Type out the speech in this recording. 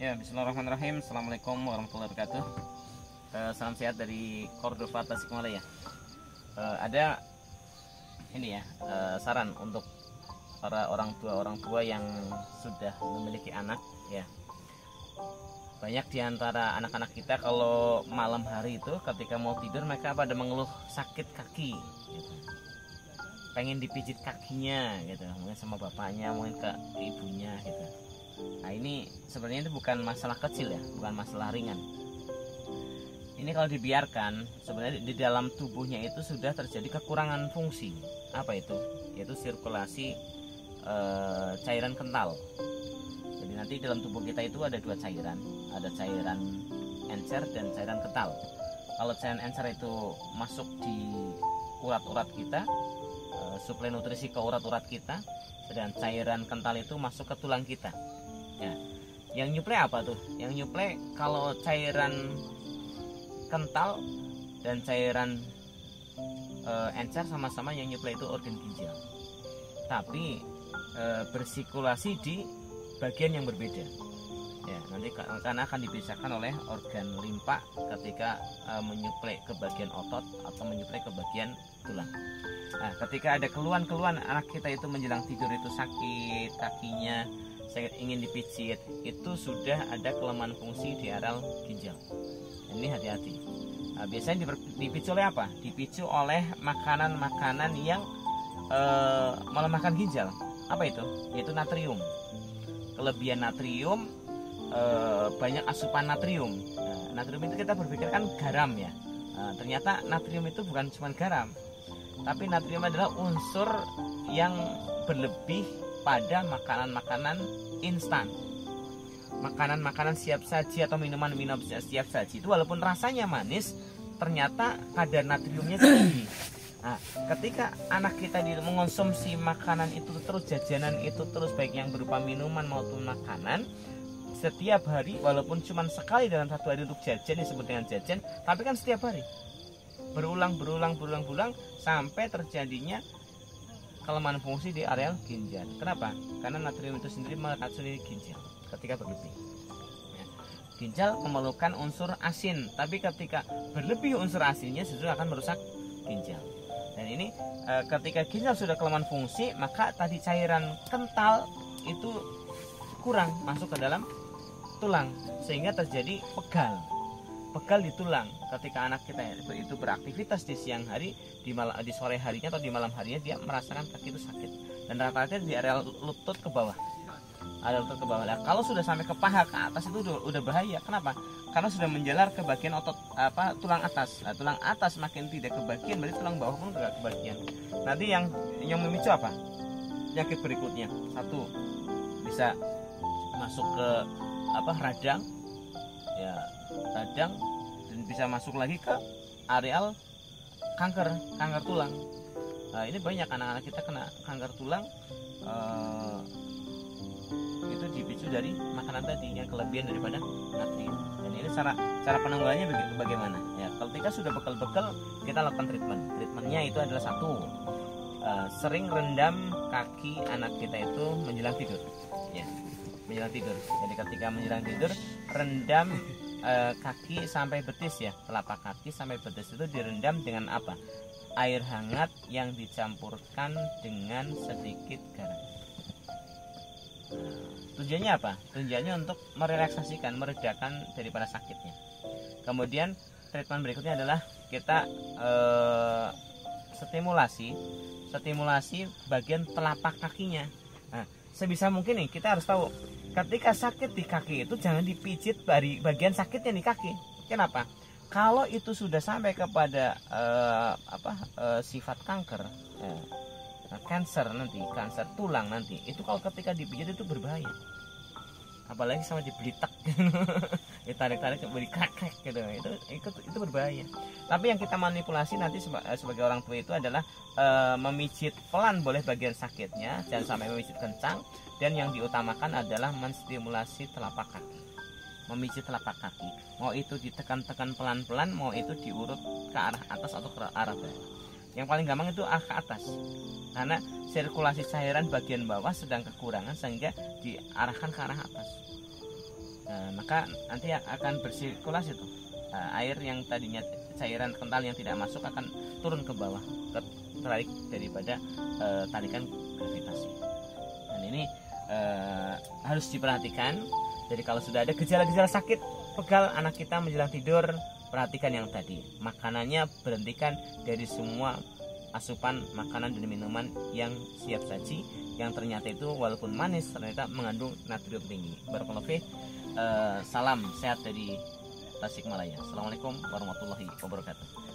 Ya, bismillahirrahmanirrahim. Assalamualaikum warahmatullahi wabarakatuh. Salam sehat dari Cordova Tasikmalaya. Ada ini ya, saran untuk para orang tua yang sudah memiliki anak ya. Banyak diantara anak-anak kita kalau malam hari itu ketika mau tidur mereka pada mengeluh sakit kaki gitu. Pengen dipijit kakinya gitu, mungkin sama bapaknya, mungkin ke ibunya gitu. Nah ini sebenarnya itu bukan masalah kecil ya, bukan masalah ringan. Ini kalau dibiarkan sebenarnya di dalam tubuhnya itu sudah terjadi kekurangan fungsi. Apa itu? Yaitu sirkulasi cairan kental. Jadi nanti dalam tubuh kita itu ada dua cairan, ada cairan encer dan cairan kental. Kalau cairan encer itu masuk di urat-urat kita, suplai nutrisi ke urat-urat kita, dan cairan kental itu masuk ke tulang kita. Ya. Yang nyuplai apa tuh? Yang nyuplai kalau cairan kental dan cairan encer sama-sama yang nyuplai itu organ ginjal. Tapi bersirkulasi di bagian yang berbeda. Ya, nanti karena akan dipisahkan oleh organ limpa ketika menyuplai ke bagian otot atau menyuplai ke bagian tulang. Nah, ketika ada keluhan-keluhan anak kita itu menjelang tidur itu sakit kakinya, ingin dipijit, itu sudah ada kelemahan fungsi di areal ginjal. Ini hati-hati. Nah, biasanya dipicu oleh apa? Dipicu oleh makanan-makanan yang melemahkan ginjal. Apa itu? Yaitu natrium. Kelebihan natrium, banyak asupan natrium. Nah, natrium itu kita berpikir kan garam ya. Nah, ternyata natrium itu bukan cuma garam, tapi natrium adalah unsur yang berlebih pada makanan-makanan instan, makanan-makanan siap saji atau minuman-minuman siap saji itu walaupun rasanya manis, ternyata kadar natriumnya tinggi. Nah, ketika anak kita mengonsumsi makanan itu terus, jajanan itu terus, baik yang berupa minuman maupun makanan, setiap hari, walaupun cuma sekali dalam satu hari untuk jajan, disebut dengan jajan, tapi kan setiap hari berulang sampai terjadinya kelemahan fungsi di areal ginjal. Kenapa? Karena natrium itu sendiri meracuni ginjal ketika berlebih. Ya. Ginjal memerlukan unsur asin, tapi ketika berlebih unsur asinnya justru akan merusak ginjal. Dan ini ketika ginjal sudah kelemahan fungsi, maka tadi cairan kental itu kurang masuk ke dalam tulang sehingga terjadi pegal di tulang. Ketika anak kita itu beraktivitas di siang hari, di sore harinya atau di malam harinya dia merasakan kaki itu sakit, dan rata-rata di area lutut ke bawah. Nah, kalau sudah sampai ke paha ke atas itu udah bahaya. Kenapa? Karena sudah menjalar ke bagian otot tulang atas. Nah, tulang atas makin tidak kebagian, berarti tulang bawah pun tidak kebagian. Nanti yang memicu apa? Penyakit berikutnya. Satu, bisa masuk ke radang. Ya, radang, dan bisa masuk lagi ke areal kanker tulang. Nah, ini banyak anak-anak kita kena kanker tulang, itu dipicu dari makanan tadi yang kelebihan daripada natrium. Dan ini cara penanggulangannya bagaimana? Ya, ketika sudah bekal-bekal, kita lakukan treatment. Treatmentnya itu adalah satu, sering rendam kaki anak kita itu menjelang tidur. Ya, menjelang tidur. Jadi ketika menjelang tidur, rendam kaki sampai betis ya, telapak kaki sampai betis itu direndam dengan apa? Air hangat yang dicampurkan dengan sedikit garam. Tujuannya apa? Tujuannya untuk merelaksasikan, meredakan daripada sakitnya. Kemudian treatment berikutnya adalah kita stimulasi bagian telapak kakinya. Nah, sebisa mungkin nih kita harus tahu, ketika sakit di kaki itu jangan dipijit dari bagian sakitnya di kaki. Kenapa? Kalau itu sudah sampai kepada sifat kanker, kanker tulang nanti, itu kalau ketika dipijit itu berbahaya. Apalagi sama dibelitak ditarik-tarik beri krek gitu, itu berbahaya. Tapi yang kita manipulasi nanti sebagai orang tua itu adalah memijit pelan boleh bagian sakitnya, jangan sampai memijit kencang, dan yang diutamakan adalah menstimulasi telapak kaki, memijit telapak kaki, mau itu ditekan-tekan pelan-pelan, mau itu diurut ke arah atas atau ke arah bawah. Yang paling gampang itu ke atas, karena sirkulasi cairan bagian bawah sedang kekurangan sehingga diarahkan ke arah atas. maka nanti akan bersirkulasi tuh. Air yang tadinya cairan kental yang tidak masuk akan turun ke bawah, tertarik daripada tarikan gravitasi. Dan ini harus diperhatikan. Jadi kalau sudah ada gejala-gejala sakit pegal anak kita menjelang tidur, perhatikan yang tadi. Makanannya berhentikan dari semua asupan makanan dan minuman yang siap saji, yang ternyata itu walaupun manis ternyata mengandung natrium tinggi. Barakallahu fiik. Salam sehat dari Tasikmalaya. Assalamualaikum warahmatullahi wabarakatuh.